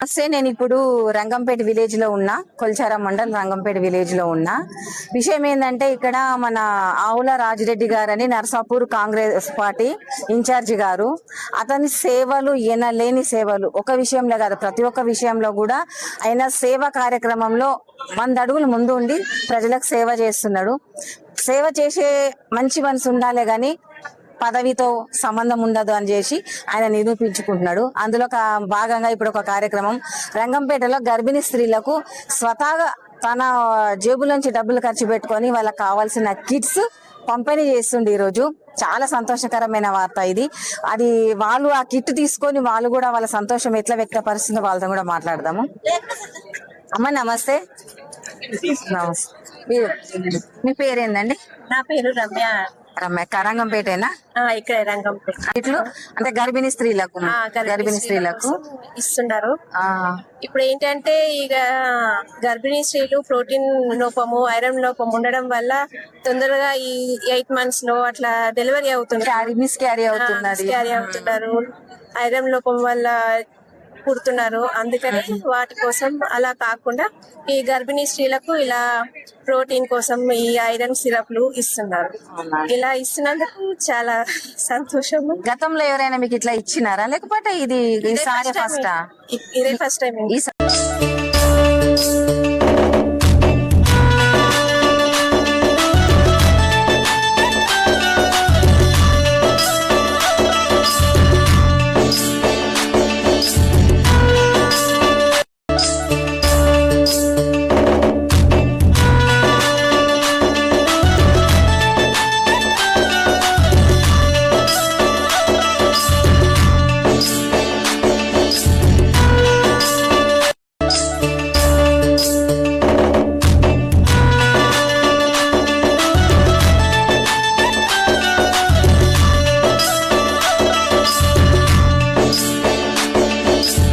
నమస్తే, నేను ఇప్పుడు రంగంపేట విలేజ్ లో ఉన్నా. కొల్చార మండల్ రంగంపేట విలేజ్ లో ఉన్నా. విషయం ఏంటంటే, ఇక్కడ మన ఆవుల రాజిరెడ్డి గారని నర్సాపూర్ కాంగ్రెస్ పార్టీ ఇన్ఛార్జి గారు, అతని సేవలు ఎనలేని సేవలు, ఒక విషయంలో కాదు ప్రతి ఒక్క విషయంలో కూడా ఆయన సేవా కార్యక్రమంలో 100 అడుగులు ముందు ఉండి ప్రజలకు సేవ చేస్తున్నాడు. సేవ చేసే మంచి మనసు ఉండాలి గాని పదవితో సంబంధం ఉండదు అని చేసి ఆయన నిరూపించుకుంటున్నాడు. అందులో భాగంగా ఇప్పుడు ఒక కార్యక్రమం రంగంపేటలో గర్భిణీ స్త్రీలకు స్వతహాగా తన జేబులోంచి డబ్బులు ఖర్చు పెట్టుకొని వాళ్ళకి కావాల్సిన కిట్స్ పంపిణీ చేస్తుండే. ఈరోజు చాలా సంతోషకరమైన వార్త ఇది. అది వాళ్ళు ఆ కిట్ తీసుకొని వాళ్ళు కూడా వాళ్ళ సంతోషం ఎట్లా వ్యక్తపరుస్తుందో వాళ్ళతో కూడా మాట్లాడదాము. అమ్మ నమస్తే. నమస్తే, మీ పేరేందండి? నా పేరు రమ్య. రమ్య, రంగంపేటేనా? ఇక్కడ రంగంపేట. ఇట్లు అంటే గర్భిణీ స్త్రీలకు ఇస్తున్నారు. ఇప్పుడు ఏంటంటే ఇక గర్భిణీ స్త్రీలు ప్రోటీన్ లోపము, ఐరన్ లోపం ఉండడం వల్ల తొందరగా ఈ 8 months లో అట్లా డెలివరీ మిస్క్యారీ అవుతున్నారు. ఐరన్ లోపం వల్ల పుడుతున్నారు. అందుకని వాటి కోసం అలా కాకుండా ఈ గర్భిణీ స్త్రీలకు ఇలా ప్రోటీన్ కోసం ఈ ఐరన్ సిరప్లు ఇస్తున్నారు. ఇలా ఇస్తున్నందుకు చాలా సంతోషము. గతంలో ఎవరైనా మీకు ఇట్లా ఇచ్చినారా, లేకపోతే ఇది ఇదే ఫస్ట్ టైం.